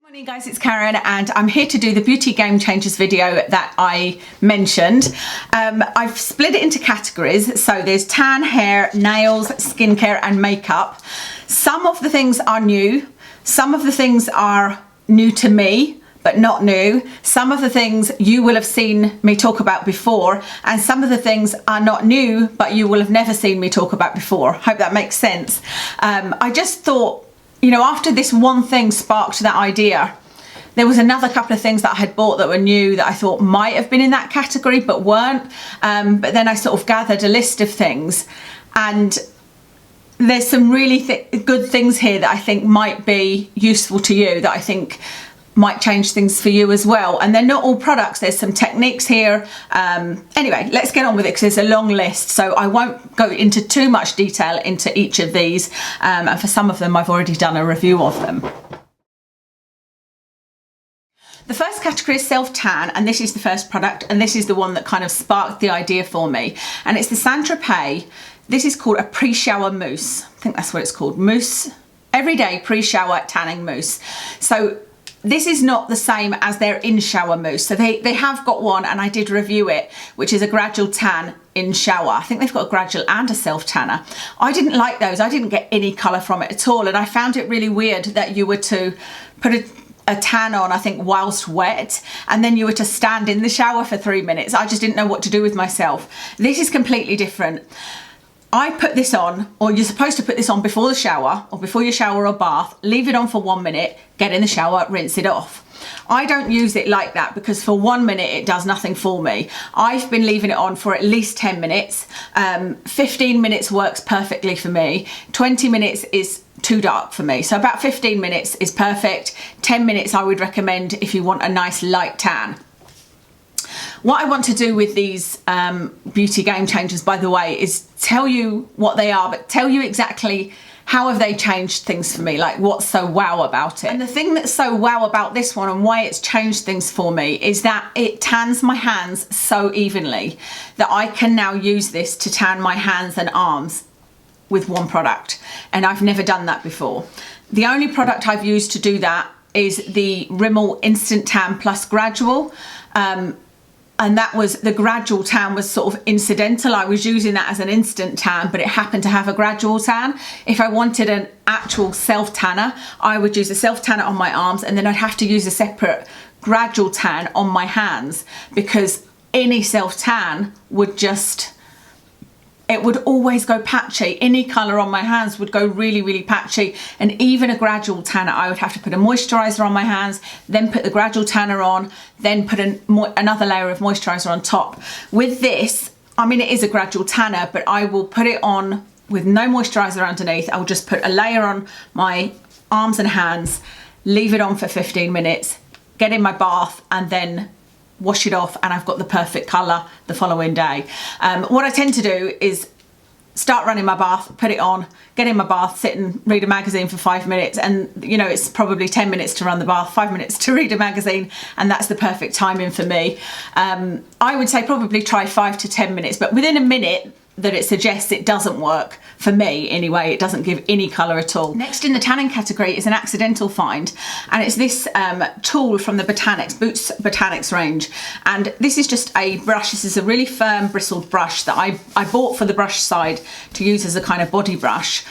Morning guys, it's Karen and I'm here to do the Beauty Game Changers video that I mentioned. I've split it into categories, so there's tan, hair, nails, skincare and makeup. Some of the things are new, some of the things are new to me but not new. Some of the things you will have seen me talk about before, and some of the things are not new but you will have never seen me talk about before. Hope that makes sense. I just thought, you know, after this one thing sparked that idea, there was another couple of things that I had bought that were new that I thought might have been in that category but weren't. But then I sort of gathered a list of things, and there's some really good things here that I think might be useful to you, that I think might change things for you as well. And they're not all products, there's some techniques here. Anyway, let's get on with it because there's a long list, so I won't go into too much detail into each of these, and for some of them I've already done a review of them. The first category is self-tan, and this is the first product, and this is the one that kind of sparked the idea for me, and it's the Tropez. This is called a pre-shower mousse. I think that's what it's called, mousse. Everyday pre-shower tanning mousse. So this is not the same as their in-shower mousse. So they have got one, and I did review it, which is a gradual tan in shower. I think they've got a gradual and a self-tanner. I didn't like those. I didn't get any colour from it at all, and I found it really weird that you were to put a tan on, I think, whilst wet, and then you were to stand in the shower for 3 minutes. I just didn't know what to do with myself. This is completely different. I put this on, or you're supposed to put this on before the shower or before your shower or bath, leave it on for 1 minute, get in the shower, rinse it off. I don't use it like that because for 1 minute it does nothing for me. I've been leaving it on for at least 10 minutes. 15 minutes works perfectly for me. 20 minutes is too dark for me. So about 15 minutes is perfect. 10 minutes I would recommend if you want a nice light tan. What I want to do with these Beauty Game Changers, by the way, is tell you what they are, but tell you exactly how have they changed things for me, like what's so wow about it. And the thing that's so wow about this one and why it's changed things for me is that it tans my hands so evenly that I can now use this to tan my hands and arms with one product, and I've never done that before. The only product I've used to do that is the Rimmel Instant Tan Plus Gradual, and that was, the gradual tan was sort of incidental. I was using that as an instant tan, but it happened to have a gradual tan. If I wanted an actual self tanner, I would use a self tanner on my arms, and then I'd have to use a separate gradual tan on my hands, because any self tan would just, it would always go patchy. Any colour on my hands would go really, really patchy. And even a gradual tanner, I would have to put a moisturiser on my hands, then put the gradual tanner on, then put another layer of moisturiser on top. With this, I mean, it is a gradual tanner, but I will put it on with no moisturiser underneath. I'll just put a layer on my arms and hands, leave it on for 15 minutes, get in my bath, and then wash it off, and I've got the perfect colour the following day. What I tend to do is start running my bath, put it on, get in my bath, sit and read a magazine for 5 minutes, and you know, it's probably 10 minutes to run the bath, 5 minutes to read a magazine, and that's the perfect timing for me. I would say probably try 5 to 10 minutes, but within a minute that it suggests, it doesn't work for me anyway. It doesn't give any colour at all. Next in the tanning category is an accidental find, and it's this tool from the Boots Botanics range, and this is just a brush. This is a really firm bristled brush that I bought for the brush side to use as a kind of body brush.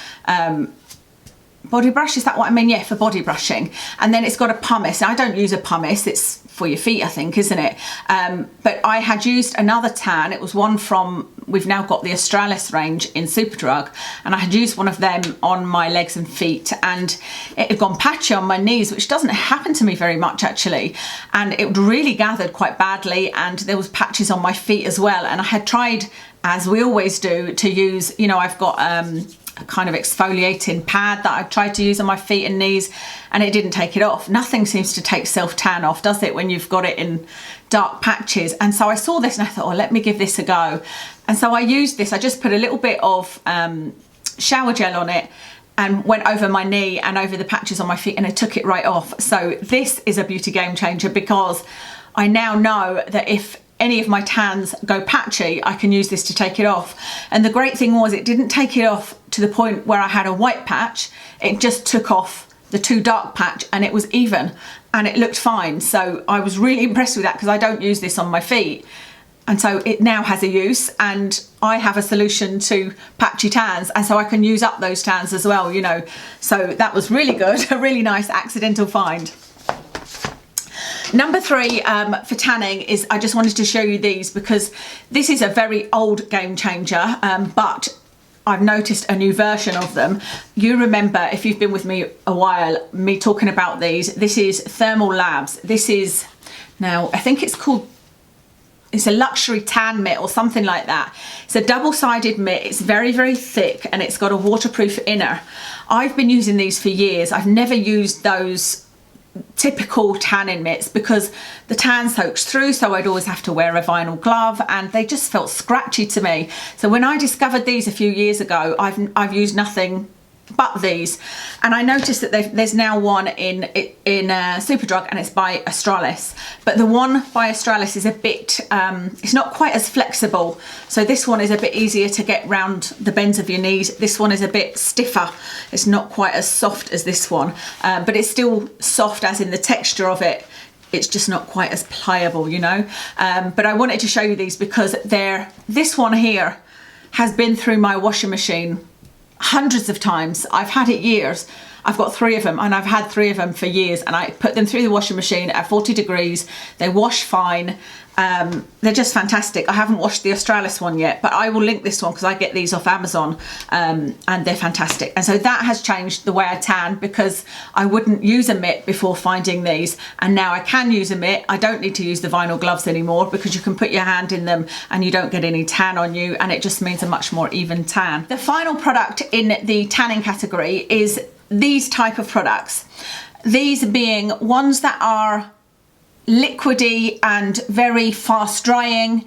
Body brush, is that what I mean? Yeah, for body brushing. And then it's got a pumice. I don't use a pumice, it's for your feet, I think, isn't it? But I had used another tan. It was one from, we've now got the Australis range in Superdrug, and I had used one of them on my legs and feet, and it had gone patchy on my knees, which doesn't happen to me very much actually, and it really gathered quite badly, and there was patches on my feet as well. And I had tried, as we always do, to use, you know, I've got a kind of exfoliating pad that I tried to use on my feet and knees, and it didn't take it off. Nothing seems to take self-tan off, does it, when you've got it in dark patches? And so I saw this and I thought, oh, let me give this a go. And so I used this. I just put a little bit of shower gel on it and went over my knee and over the patches on my feet, and it took it right off. So this is a beauty game changer, because I now know that if any of my tans go patchy, I can use this to take it off. And the great thing was, it didn't take it off to the point where I had a white patch. It just took off the too dark patch, and it was even. and it looked fine. So I was really impressed with that because I don't use this on my feet. And so it now has a use, and I have a solution to patchy tans, and so I can use up those tans as well, you know. So that was really good, a really nice accidental find. Number 3 for tanning is, I just wanted to show you these because this is a very old game changer, but I've noticed a new version of them. You remember, if you've been with me a while, me talking about these. This is Thermal Labs. This is, now I think it's called, it's a luxury tan mitt or something like that. It's a double-sided mitt. It's very, very thick, and it's got a waterproof inner. I've been using these for years. I've never used those typical tanning mitts because the tan soaks through, so I'd always have to wear a vinyl glove, and they just felt scratchy to me. So when I discovered these a few years ago, I've used nothing but these, and I noticed that there's now one in Superdrug, and it's by Australis, but the one by Australis is a bit it's not quite as flexible, so this one is a bit easier to get round the bends of your knees. This one is a bit stiffer. It's not quite as soft as this one, but it's still soft as in the texture of it. It's just not quite as pliable, you know. But I wanted to show you these because this one here has been through my washing machine hundreds of times. I've had it years. I've got 3 of them, and I've had 3 of them for years, and I put them through the washing machine at 40 degrees. They wash fine. They're just fantastic. I haven't washed the Australis one yet, but I will link this one because I get these off Amazon, and they're fantastic. And so that has changed the way I tan, because I wouldn't use a mitt before finding these, and now I can use a mitt. I don't need to use the vinyl gloves anymore because you can put your hand in them and you don't get any tan on you, and it just means a much more even tan. The final product in the tanning category is these type of products. These being ones that are liquidy and very fast drying,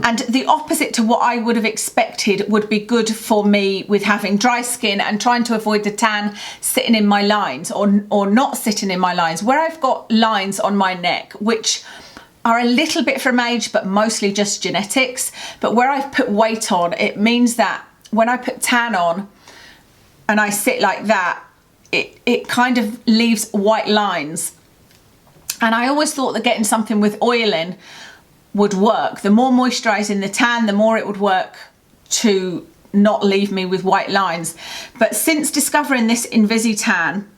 and the opposite to what I would have expected would be good for me with having dry skin and trying to avoid the tan sitting in my lines or not sitting in my lines. Where I've got lines on my neck, which are a little bit from age but mostly just genetics, but where I've put weight on, it means that when I put tan on and I sit like that, it kind of leaves white lines. And I always thought that getting something with oil in would work. The more moisturising the tan, the more it would work to not leave me with white lines. But since discovering this Invisi Tan,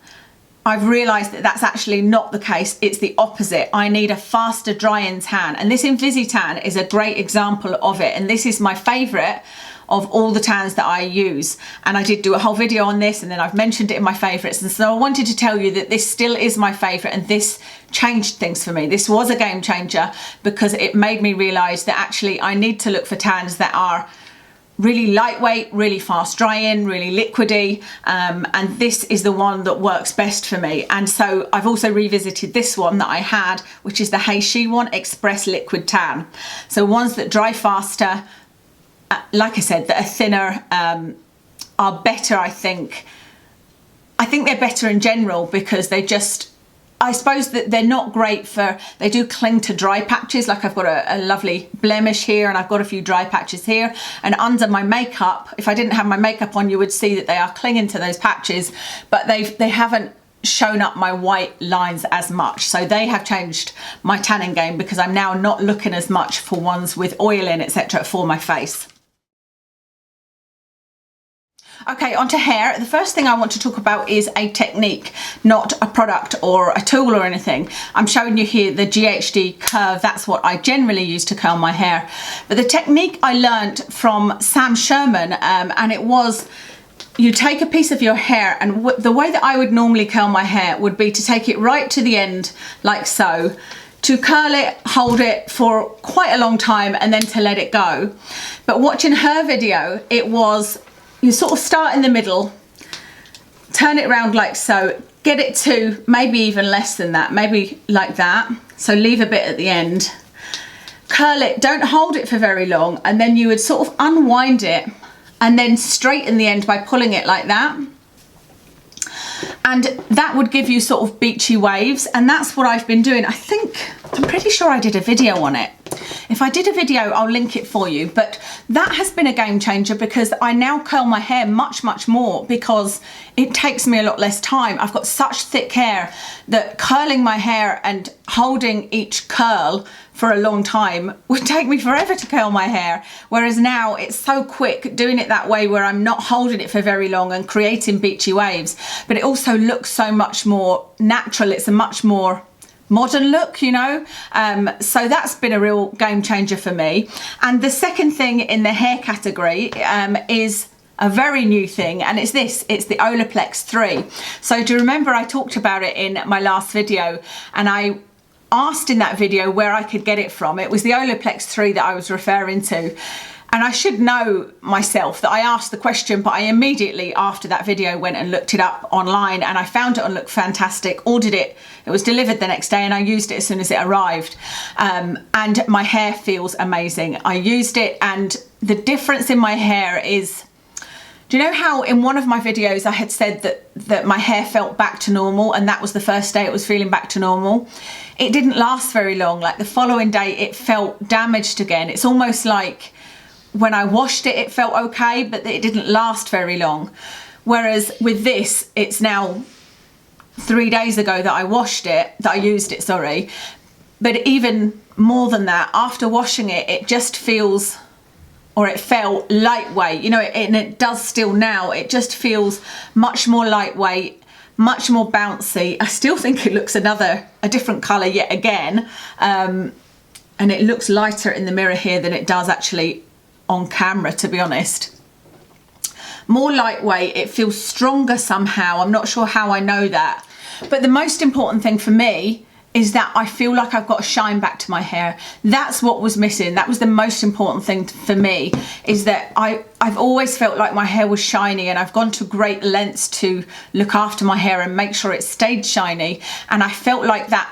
I've realised that that's actually not the case. It's the opposite. I need a faster drying tan. And this Invisi Tan is a great example of it. And this is my favourite of all the tans that I use, and I did do a whole video on this, and then I've mentioned it in my favourites, and so I wanted to tell you that this still is my favourite, and this changed things for me. This was a game changer because it made me realise that actually I need to look for tans that are really lightweight, really fast drying, really liquidy, and this is the one that works best for me. And so I've also revisited this one that I had, which is the Hey She One Express Liquid Tan. So ones that dry faster, like I said, that are thinner, are better, I think. I think they're better in general because they just, I suppose that they're not great for, they do cling to dry patches. Like I've got a lovely blemish here, and I've got a few dry patches here, and under my makeup, if I didn't have my makeup on, you would see that they are clinging to those patches, but they haven't shown up my white lines as much. So they have changed my tanning game because I'm now not looking as much for ones with oil in, etc. for my face. Okay, onto hair. The first thing I want to talk about is a technique, not a product or a tool or anything. I'm showing you here the GHD curve. That's what I generally use to curl my hair. But the technique I learned from Sam Sherman, and it was, you take a piece of your hair, and the way that I would normally curl my hair would be to take it right to the end, like so, to curl it, hold it for quite a long time, and then to let it go. But watching her video, it was, you sort of start in the middle, turn it around like so, get it to maybe even less than that, maybe like that. So leave a bit at the end, curl it, don't hold it for very long, and then you would sort of unwind it and then straighten the end by pulling it like that. And that would give you sort of beachy waves, and that's what I've been doing. I'm pretty sure I did a video on it. If I did a video, I'll link it for you, but that has been a game changer because I now curl my hair much more because it takes me a lot less time. I've got such thick hair that curling my hair and holding each curl for a long time would take me forever to curl my hair, whereas now it's so quick doing it that way where I'm not holding it for very long and creating beachy waves, but it also looks so much more natural. It's a much more modern look, you know, so that's been a real game changer for me. And the second thing in the hair category is a very new thing, and it's this, it's the Olaplex 3. So do you remember I talked about it in my last video, and I asked in that video where I could get it from. It was the Olaplex 3 that I was referring to. And I should know myself that I asked the question, but I immediately after that video went and looked it up online, and I found it on Look Fantastic, ordered it. It was delivered the next day and I used it as soon as it arrived. And my hair feels amazing. I used it and the difference in my hair is, do you know how in one of my videos I had said that my hair felt back to normal, and that was the first day it was feeling back to normal? It didn't last very long. Like the following day it felt damaged again. It's almost like when I washed it, it felt okay, but it didn't last very long. Whereas with this, it's now 3 days ago that I washed it, that I used it, sorry. But even more than that, after washing it, it just feels, or it felt lightweight, you know, and it does still now. It just feels much more lightweight, much more bouncy. I still think it looks a different colour yet again. And it looks lighter in the mirror here than it does actually on camera, to be honest. More lightweight, it feels stronger somehow. I'm not sure how I know that. But the most important thing for me is that I feel like I've got a shine back to my hair. That's what was missing. That was the most important thing for me, is that I've always felt like my hair was shiny, and I've gone to great lengths to look after my hair and make sure it stayed shiny. And I felt like that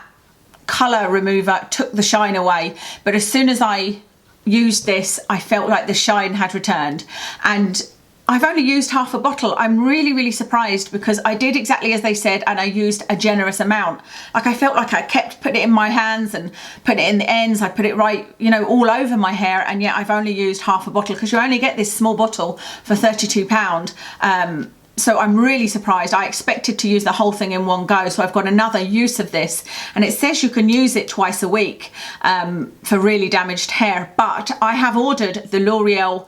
colour remover took the shine away. But as soon as I used this, I felt like the shine had returned. And I've only used half a bottle. I'm really surprised because I did exactly as they said, and I used a generous amount. Like I felt like I kept putting it in my hands and putting it in the ends. I put it right, you know, all over my hair, and yet I've only used half a bottle because you only get this small bottle for £32. So I'm really surprised. I expected to use the whole thing in one go, so I've got another use of this, and it says you can use it twice a week for really damaged hair. But I have ordered the L'Oreal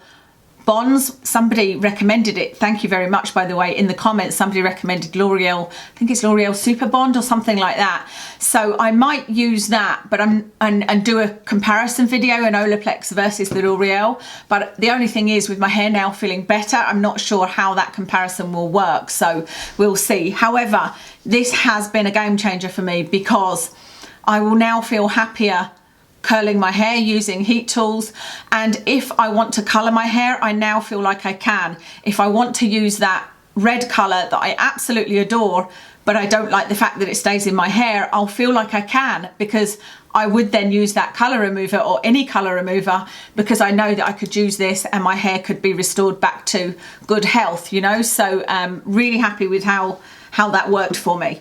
Bonds. Somebody recommended it. Thank you very much, by the way. In the comments, somebody recommended L'Oreal, I think it's L'Oreal Super Bond or something like that. So I might use that, but and do a comparison video, an Olaplex versus the L'Oreal. But the only thing is, with my hair now feeling better, I'm not sure how that comparison will work. So we'll see. However, this has been a game changer for me because I will now feel happier curling my hair using heat tools, and if I want to colour my hair, I now feel like I can. If I want to use that red colour that I absolutely adore, but I don't like the fact that it stays in my hair, I'll feel like I can, because I would then use that colour remover or any colour remover, because I know that I could use this and my hair could be restored back to good health, you know. So really happy with how that worked for me.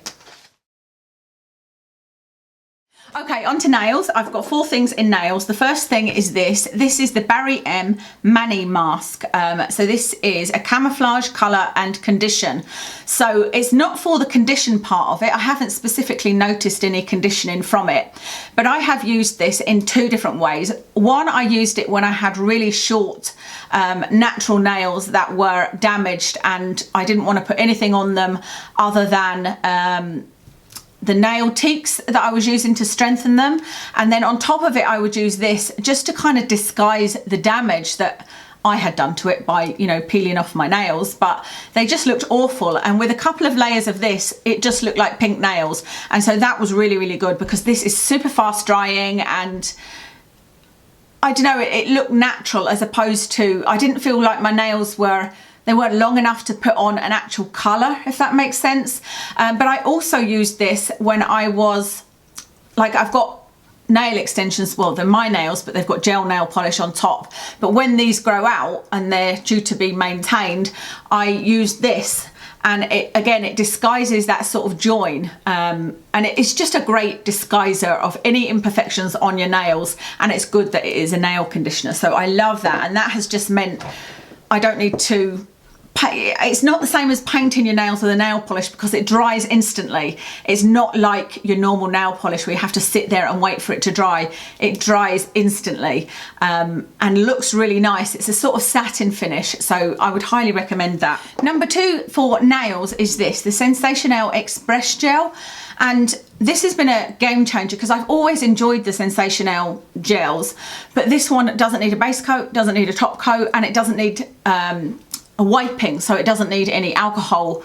Okay, on to nails. I've got 4 things in nails. The first thing is this. This is the Barry M Mani Mask. So this is a camouflage, colour and condition. So it's not for the condition part of it. I haven't specifically noticed any conditioning from it, but I have used this in 2 different ways. One, I used it when I had really short natural nails that were damaged, and I didn't want to put anything on them other than the nail teaks that I was using to strengthen them. And then on top of it, I would use this just to kind of disguise the damage that I had done to it by, you know, peeling off my nails. But they just looked awful. And with a couple of layers of this, it just looked like pink nails. And so that was really good, because this is super fast drying, and I don't know, it looked natural, as opposed to, I didn't feel like my nails they weren't long enough to put on an actual colour, if that makes sense. But I also used this when I was, like, I've got nail extensions, well, they're my nails, but they've got gel nail polish on top. But when these grow out and they're due to be maintained, I used this. and it disguises that sort of join, and it's just a great disguiser of any imperfections on your nails, and it's good that it is a nail conditioner. So I love that, and that has just meant I don't need to it's not the same as painting your nails with a nail polish because it dries instantly. It's not like your normal nail polish where you have to sit there and wait for it to dry. It dries instantly, and looks really nice. It's a sort of satin finish, so I would highly recommend that. Number 2 for nails is this, the Sensationail Express gel. And this has been a game changer because I've always enjoyed the Sensationail gels, but this one doesn't need a base coat, doesn't need a top coat, and it doesn't need a wiping, so it doesn't need any alcohol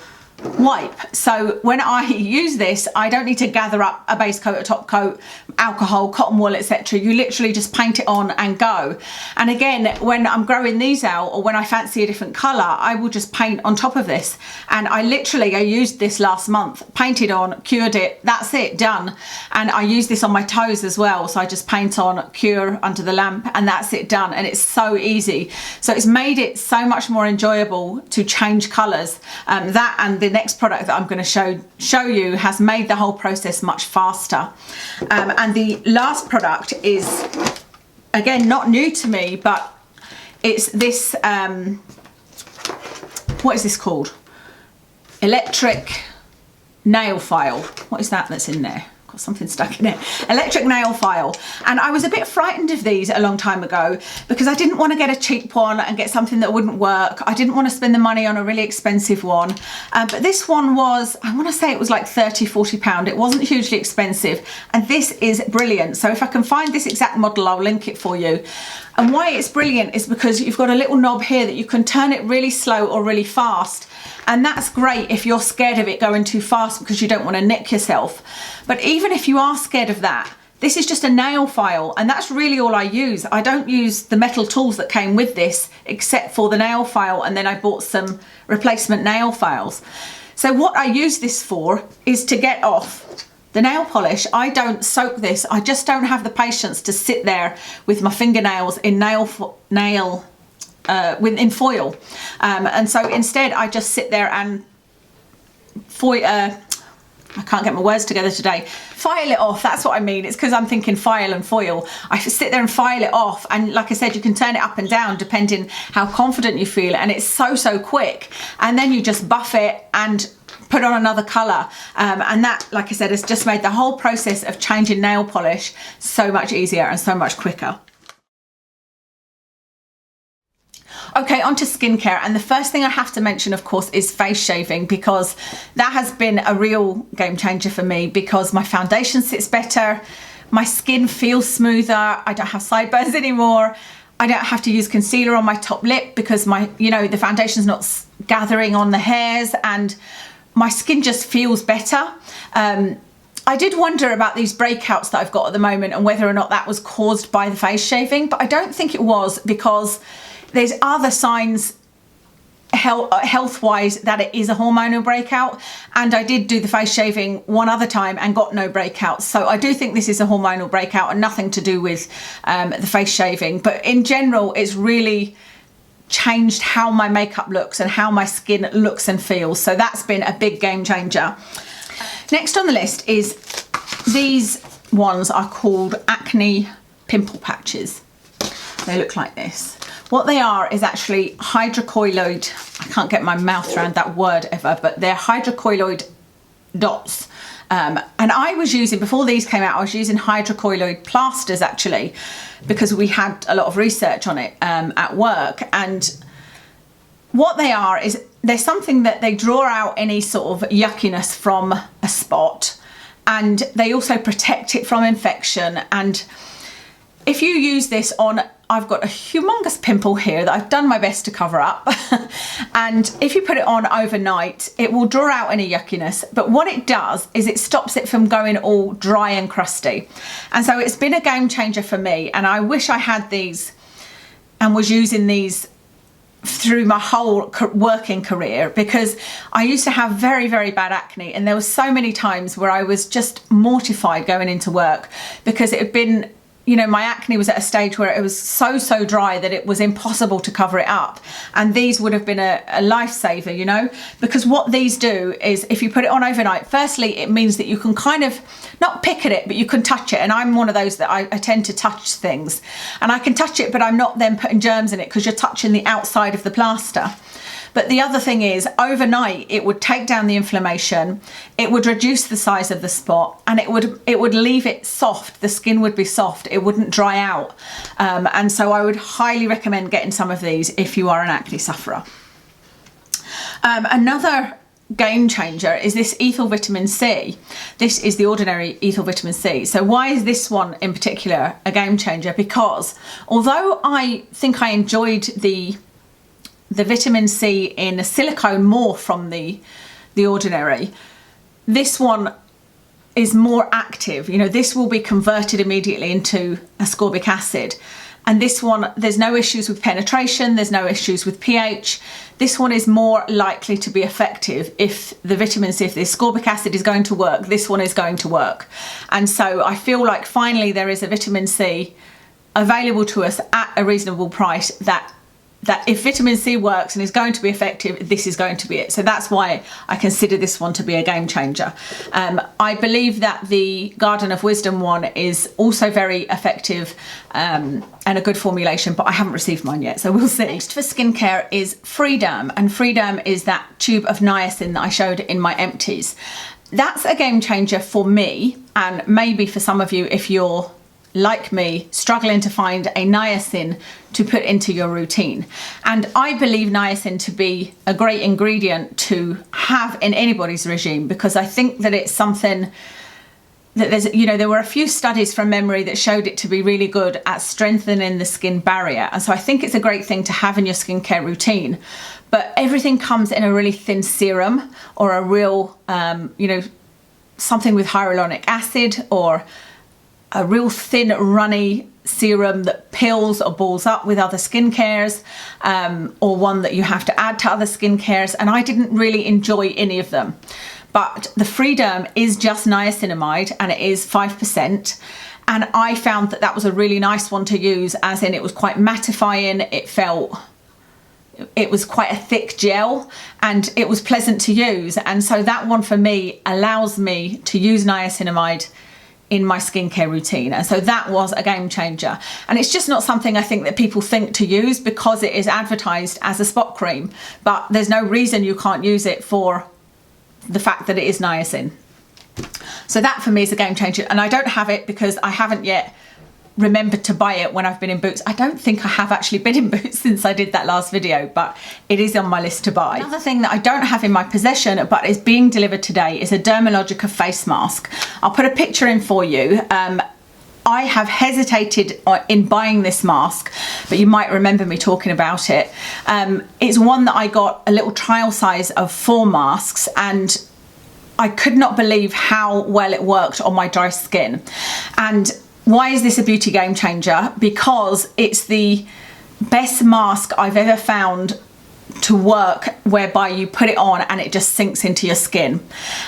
wipe. So when I use this, I don't need to gather up a base coat, a top coat, alcohol, cotton wool, etc. You literally just paint it on and go. And again, when I'm growing these out or when I fancy a different colour, I will just paint on top of this. And I used this last month, painted on, cured it, that's it, done. And I use this on my toes as well, so I just paint on, cure under the lamp, and that's it, done. And it's so easy. So it's made it so much more enjoyable to change colours. That and the next product that I'm going to show you has made the whole process much faster. And the last product is, again, not new to me, but it's this, what is this called? Electric nail file. What is that that's in there? Got something stuck in it. Electric nail file. And I was a bit frightened of these a long time ago because I didn't want to get a cheap one and get something that wouldn't work. I didn't want to spend the money on a really expensive one. But this one was, I want to say it was like £30–40. It wasn't hugely expensive. And this is brilliant. So if I can find this exact model, I'll link it for you. And why it's brilliant is because you've got a little knob here that you can turn it really slow or really fast. And that's great if you're scared of it going too fast because you don't want to nick yourself. But even if you are scared of that, this is just a nail file, and that's really all I use. I don't use the metal tools that came with this except for the nail file, and then I bought some replacement nail files. So what I use this for is to get off the nail polish. I don't soak this. I just don't have the patience to sit there with my fingernails in in foil, and so instead I just sit there and I can't get my words together today. File it off, that's what I mean. It's because I'm thinking file and foil. I sit there and file it off, and like I said, you can turn it up and down depending how confident you feel, and it's so quick. And then you just buff it and put on another colour, and that, like I said, has just made the whole process of changing nail polish so much easier and so much quicker. Okay, on to skincare, and the first thing I have to mention, of course, is face shaving, because that has been a real game changer for me because my foundation sits better, my skin feels smoother, I don't have sideburns anymore, I don't have to use concealer on my top lip because the foundation's not gathering on the hairs, and my skin just feels better. I did wonder about these breakouts that I've got at the moment and whether or not that was caused by the face shaving, but I don't think it was, because there's other signs health-wise that it is a hormonal breakout, and I did do the face shaving one other time and got no breakouts. So I do think this is a hormonal breakout and nothing to do with the face shaving, but in general it's really changed how my makeup looks and how my skin looks and feels. So that's been a big game changer. Next on the list is these ones are called acne pimple patches. They look like this. What they are is actually hydrocolloid, I can't get my mouth around that word ever, but they're hydrocolloid dots. And I was using, before these came out, I was using hydrocolloid plasters actually, because we had a lot of research on it at work. And what they are is they're something that they draw out any sort of yuckiness from a spot, and they also protect it from infection. And if you use this on, I've got a humongous pimple here that I've done my best to cover up, and if you put it on overnight, it will draw out any yuckiness, but what it does is it stops it from going all dry and crusty. And so it's been a game changer for me, and I wish I had these and was using these through my whole working career, because I used to have very bad acne, and there were so many times where I was just mortified going into work because it had been you know, my acne was at a stage where it was so dry that it was impossible to cover it up, and these would have been a lifesaver, you know, because what these do is if you put it on overnight, firstly it means that you can kind of not pick at it, but you can touch it, and I'm one of those that I tend to touch things, and I can touch it but I'm not then putting germs in it because you're touching the outside of the plaster. But the other thing is, overnight it would take down the inflammation, it would reduce the size of the spot, and it would leave it soft. The skin would be soft, it wouldn't dry out. And so I would highly recommend getting some of these if you are an acne sufferer. Another game changer is this Ethyl Vitamin C. This is the ordinary Ethyl Vitamin C. So why is this one in particular a game changer? Because although I think I enjoyed the vitamin C in silicone more from the ordinary, this one is more active. You know, this will be converted immediately into ascorbic acid, and this one, there's no issues with penetration, there's no issues with pH. This one is more likely to be effective. If the vitamin C, if the ascorbic acid is going to work, this one is going to work. And so I feel like finally there is a vitamin C available to us at a reasonable price that if vitamin C works and is going to be effective, this is going to be it. So that's why I consider this one to be a game changer. I believe that the Garden of Wisdom one is also very effective and a good formulation, but I haven't received mine yet, so we'll see. Next for skincare is Freederm, and Freederm is that tube of niacin that I showed in my empties. That's a game changer for me, and maybe for some of you if you're like me, struggling to find a niacin to put into your routine. And I believe niacin to be a great ingredient to have in anybody's regime, because I think that it's something that there's, you know, there were a few studies from memory that showed it to be really good at strengthening the skin barrier. And so I think it's a great thing to have in your skincare routine. But everything comes in a really thin serum or a real, you know, something with hyaluronic acid, or a real thin runny serum that pills or balls up with other skincare, or one that you have to add to other skincare, and I didn't really enjoy any of them. But the Freederm is just niacinamide, and it is 5%, and I found that that was a really nice one to use, as in it was quite mattifying, it was quite a thick gel, and it was pleasant to use. And so that one for me allows me to use niacinamide in my skincare routine, and so that was a game changer. And it's just not something I think that people think to use because it is advertised as a spot cream, but there's no reason you can't use it for the fact that it is niacin. So that for me is a game changer, and I don't have it because I haven't yet remembered to buy it when I've been in Boots. I don't think I have actually been in Boots since I did that last video, but it is on my list to buy. Another thing that I don't have in my possession but is being delivered today is a Dermalogica face mask. I'll put a picture in for you. I have hesitated in buying this mask, but you might remember me talking about it. It's one that I got a little trial size of 4 masks, and I could not believe how well it worked on my dry skin. And why is this a beauty game changer? Because it's the best mask I've ever found to work, whereby you put it on and it just sinks into your skin.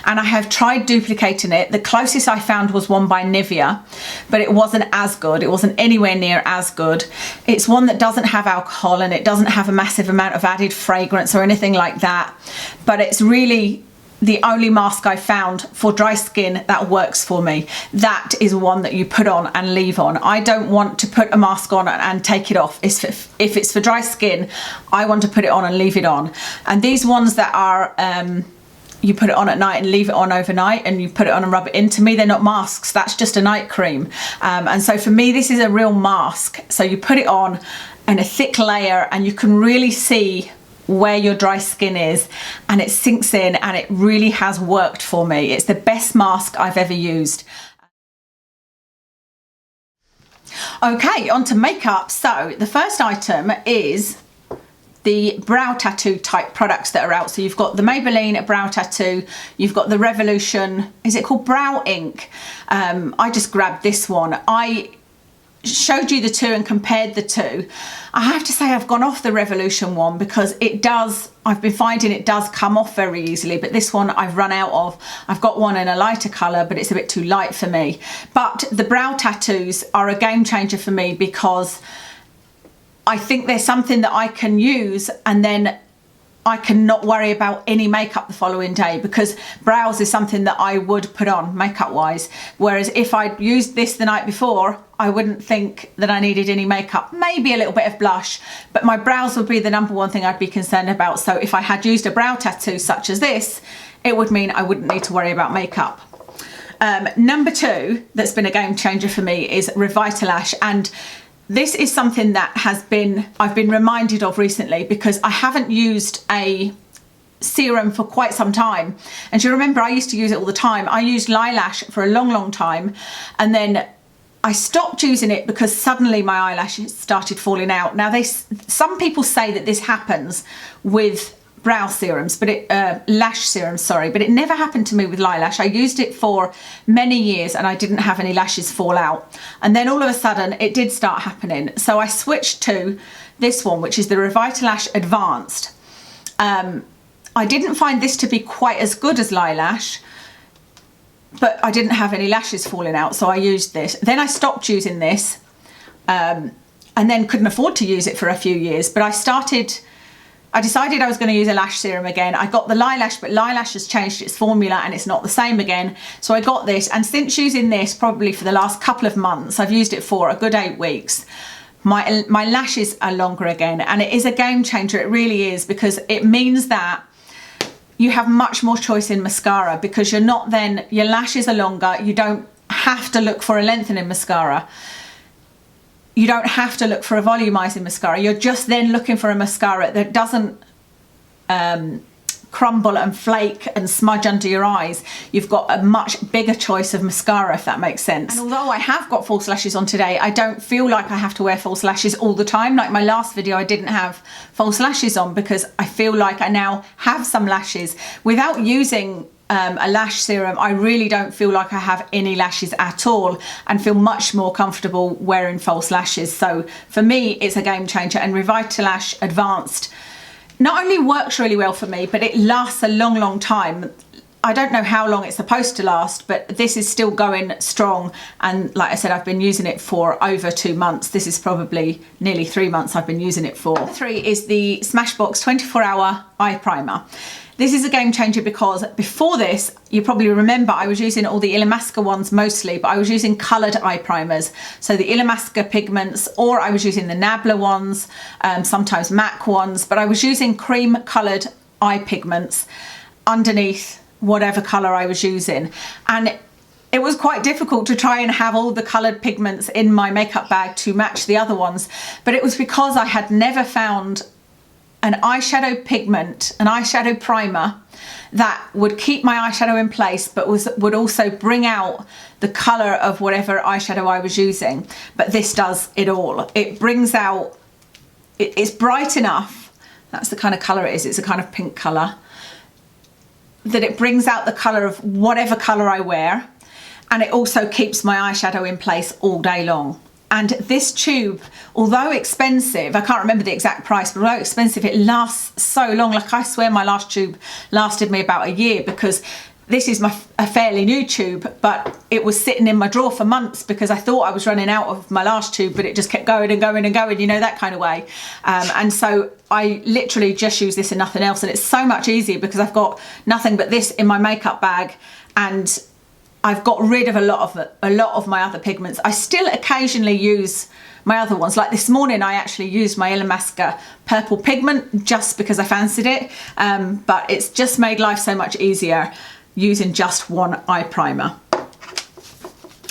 And I have tried duplicating it. The closest I found was one by Nivea, but it wasn't as good. It wasn't anywhere near as good. It's one that doesn't have alcohol, and it doesn't have a massive amount of added fragrance or anything like that, but it's really the only mask I found for dry skin that works for me. That is one that you put on and leave on. I don't want to put a mask on and take it off. If it's for dry skin, I want to put it on and leave it on. And these ones that are, you put it on at night and leave it on overnight, and you put it on and rub it in, to me they're not masks, that's just a night cream. And so for me this is a real mask. So you put it on in a thick layer, and you can really see where your dry skin is, and it sinks in, and it really has worked for me. It's the best mask I've ever used. Okay, on to makeup. So the first item is the brow tattoo type products that are out. So you've got the Maybelline brow tattoo, you've got the Revolution, is it called Brow Ink? I just grabbed this one. I showed you the two and compared the two, I have to say I've gone off the Revolution one because I've been finding it does come off very easily, but this one I've run out of. I've got one in a lighter colour, but it's a bit too light for me. But the brow tattoos are a game changer for me because I think there's something that I can use and then I can not worry about any makeup the following day, because brows is something that I would put on makeup wise, whereas if I'd used this the night before I wouldn't think that I needed any makeup, maybe a little bit of blush, but my brows would be the number one thing I'd be concerned about. So if I had used a brow tattoo such as this, it would mean I wouldn't need to worry about makeup. Number two that's been a game changer for me is Revitalash, and this is something that I've been reminded of recently because I haven't used a serum for quite some time. And you remember I used to use it all the time. I used Lilash for a long time, and then I stopped using it because suddenly my eyelashes started falling out. Now some people say that this happens with brow serums, but lash serums, sorry, but it never happened to me with Lilash. I used it for many years and I didn't have any lashes fall out, and then all of a sudden it did start happening. So I switched to this one, which is the Revitalash Advanced. I didn't find this to be quite as good as Lilash, but I didn't have any lashes falling out, so I used this. Then I stopped using this and then couldn't afford to use it for a few years, but I decided I was going to use a lash serum again. I got the Lilash, but Lilash has changed its formula and it's not the same again. So I got this, and since using this probably for the last couple of months, I've used it for a good 8 weeks, my lashes are longer again, and it is a game changer. It really is, because it means that you have much more choice in mascara, because your lashes are longer. You don't have to look for a lengthening mascara. You don't have to look for a volumizing mascara. You're just then looking for a mascara that doesn't crumble and flake and smudge under your eyes. You've got a much bigger choice of mascara, if that makes sense. And although I have got false lashes on today, I don't feel like I have to wear false lashes all the time. Like my last video, I didn't have false lashes on because I feel like I now have some lashes. Without using a lash serum, I really don't feel like I have any lashes at all, and feel much more comfortable wearing false lashes. So for me, it's a game changer, and Revitalash Advanced not only works really well for me, but it lasts a long time. I don't know how long it's supposed to last, but this is still going strong. And like I said, I've been using it for over 2 months. This is probably nearly 3 months I've been using it for. Number 3 is the Smashbox 24-hour eye primer. This is a game changer because before this, you probably remember I was using all the Illamasqua ones mostly, but I was using coloured eye primers. So the Illamasqua pigments, or I was using the Nabla ones, sometimes MAC ones, but I was using cream coloured eye pigments underneath whatever colour I was using. And it was quite difficult to try and have all the coloured pigments in my makeup bag to match the other ones. But it was because I had never found an eyeshadow pigment, an eyeshadow primer that would keep my eyeshadow in place, but would also bring out the colour of whatever eyeshadow I was using. But this does it all. It brings out, it's bright enough, that's the kind of colour it is, it's a kind of pink colour, that it brings out the colour of whatever colour I wear, and it also keeps my eyeshadow in place all day long. And this tube, although expensive, I can't remember the exact price, but although expensive, it lasts so long. Like I swear my last tube lasted me about a year, because this is a fairly new tube, but it was sitting in my drawer for months because I thought I was running out of my last tube, but it just kept going and going and going, you know, that kind of way. And so I literally just use this and nothing else. And it's so much easier because I've got nothing but this in my makeup bag, and I've got rid of a lot of my other pigments. I still occasionally use my other ones. Like this morning, I actually used my Illamasqua purple pigment just because I fancied it. But it's just made life so much easier using just one eye primer.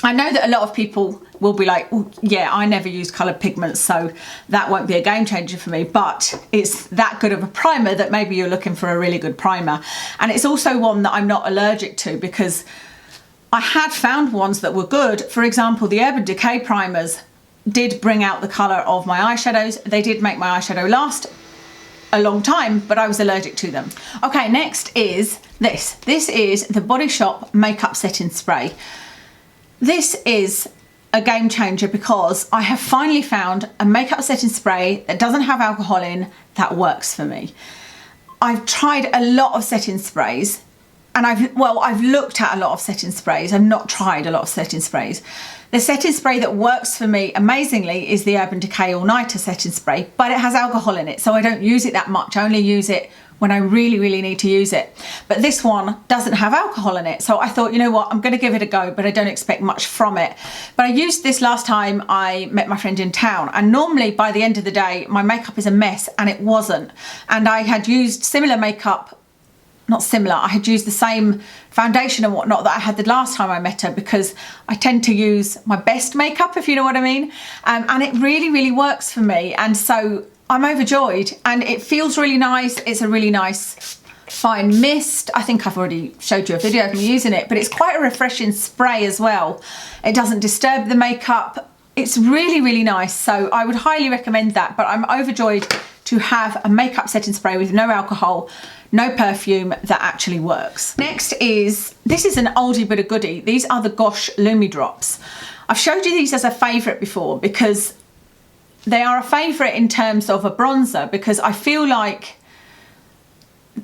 I know that a lot of people will be like, oh, yeah, I never use coloured pigments, so that won't be a game changer for me. But it's that good of a primer that maybe you're looking for a really good primer. And it's also one that I'm not allergic to, because I had found ones that were good. For example, the Urban Decay primers did bring out the colour of my eyeshadows. They did make my eyeshadow last a long time, but I was allergic to them. Okay, next is this. This is the Body Shop Makeup Setting Spray. This is a game changer because I have finally found a makeup setting spray that doesn't have alcohol in that works for me. I've tried a lot of setting sprays, and I've looked at a lot of setting sprays. I've not tried a lot of setting sprays. The setting spray that works for me amazingly is the Urban Decay All Nighter setting spray, but it has alcohol in it, so I don't use it that much. I only use it when I really, really need to use it. But this one doesn't have alcohol in it. So I thought, you know what, I'm gonna give it a go, but I don't expect much from it. But I used this last time I met my friend in town, and normally by the end of the day, my makeup is a mess, and it wasn't. And I had used similar makeup, not similar, I had used the same foundation and whatnot that I had the last time I met her, because I tend to use my best makeup, if you know what I mean. And it really, really works for me. And so I'm overjoyed, and it feels really nice. It's a really nice fine mist. I think I've already showed you a video of me using it, but it's quite a refreshing spray as well. It doesn't disturb the makeup. It's really, really nice. So I would highly recommend that, but I'm overjoyed to have a makeup setting spray with no alcohol, no perfume, that actually works. Next is, this is an oldie but a goodie. These are the Gosh Lumi Drops. I've showed you these as a favourite before because they are a favourite in terms of a bronzer, because I feel like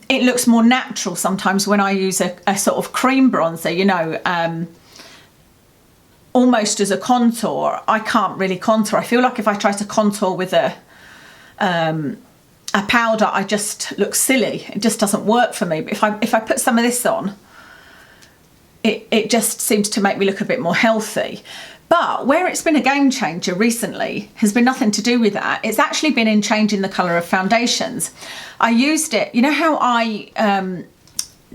it looks more natural sometimes when I use a sort of cream bronzer, you know, almost as a contour. I can't really contour. I feel like if I try to contour with a powder, I just look silly. It just doesn't work for me. But if I put some of this on, it just seems to make me look a bit more healthy. But where it's been a game changer recently has been nothing to do with that. It's actually been in changing the colour of foundations. I used it, you know how I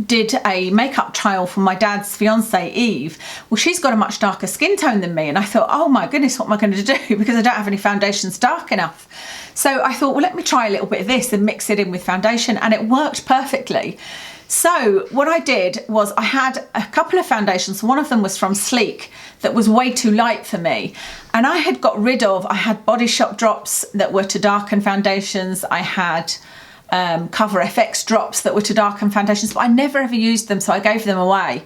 did a makeup trial for my dad's fiancée, Eve? Well, she's got a much darker skin tone than me, and I thought, oh my goodness, what am I going to do? Because I don't have any foundations dark enough. So I thought, well, let me try a little bit of this and mix it in with foundation, and it worked perfectly. So what I did was I had a couple of foundations. One of them was from Sleek that was way too light for me. And I had got rid of, I had Body Shop drops that were to darken foundations. I had Cover FX drops that were to darken foundations, but I never ever used them, so I gave them away.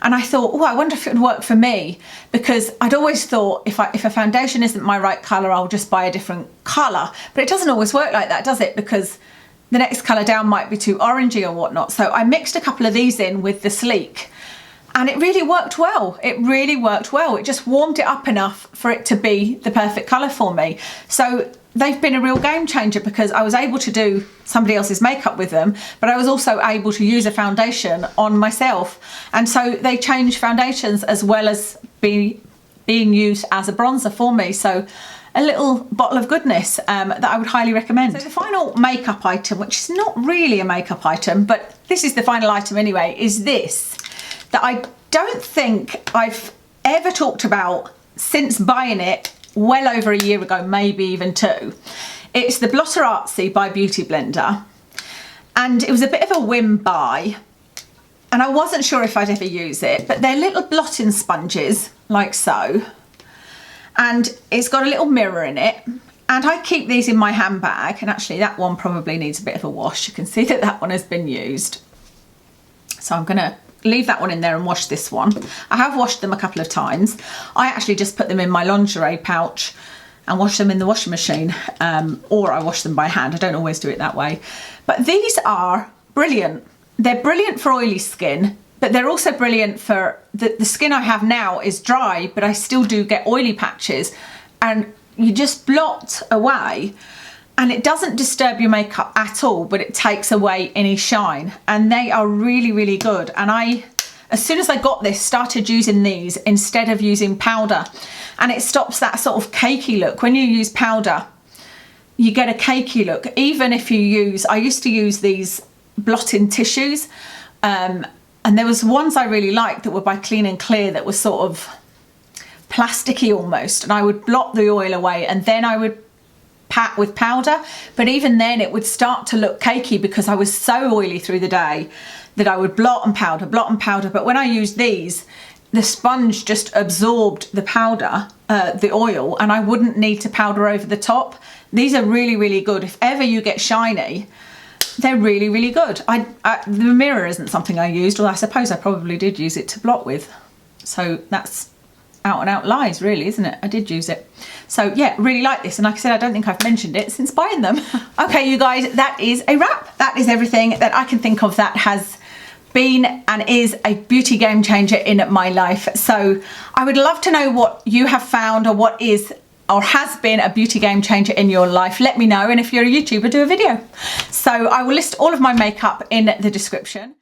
And I thought, oh, I wonder if it would work for me, because I'd always thought if a foundation isn't my right colour, I'll just buy a different colour. But it doesn't always work like that, does it? Because the next colour down might be too orangey or whatnot. So I mixed a couple of these in with the Sleek, and it really worked well. It really worked well. It just warmed it up enough for it to be the perfect colour for me. So they've been a real game changer, because I was able to do somebody else's makeup with them, but I was also able to use a foundation on myself. And so they change foundations as well as being used as a bronzer for me. So a little bottle of goodness that I would highly recommend. So the final makeup item, which is not really a makeup item, but this is the final item anyway, is this, that I don't think I've ever talked about since buying it well over a year ago, maybe even 2. It's the Blotterazi by Beauty Blender, and it was a bit of a whim buy, and I wasn't sure if I'd ever use it, but they're little blotting sponges like so, and it's got a little mirror in it, and I keep these in my handbag. And actually that one probably needs a bit of a wash. You can see that that one has been used, so I'm gonna leave that one in there and wash this one. I have washed them a couple of times. I actually just put them in my lingerie pouch and wash them in the washing machine, or I wash them by hand. I don't always do it that way. But these are brilliant. They're brilliant for oily skin, but they're also brilliant for the skin I have now is dry, but I still do get oily patches, and you just blot away and it doesn't disturb your makeup at all, but it takes away any shine, and they are really, really good. And I, as soon as I got this, started using these instead of using powder, and it stops that sort of cakey look. When you use powder, you get a cakey look. Even if you use, I used to use these blotting tissues, and there was ones I really liked that were by Clean and Clear that were sort of plasticky almost, and I would blot the oil away and then I would pat with powder, but even then it would start to look cakey because I was so oily through the day that I would blot and powder. But when I used these, the sponge just absorbed the powder, the oil, and I wouldn't need to powder over the top. These are really, really good. If ever you get shiny, they're really, really good. The mirror isn't something I used, although I suppose I probably did use it to blot with. So that's out and out lies, really, isn't it? I did use it. So yeah, really like this. And like I said, I don't think I've mentioned it since buying them. Okay, you guys, that is a wrap. That is everything that I can think of that has been and is a beauty game changer in my life. So I would love to know what you have found, or what is or has been a beauty game changer in your life. Let me know, and if you're a YouTuber, do a video. So I will list all of my makeup in the description.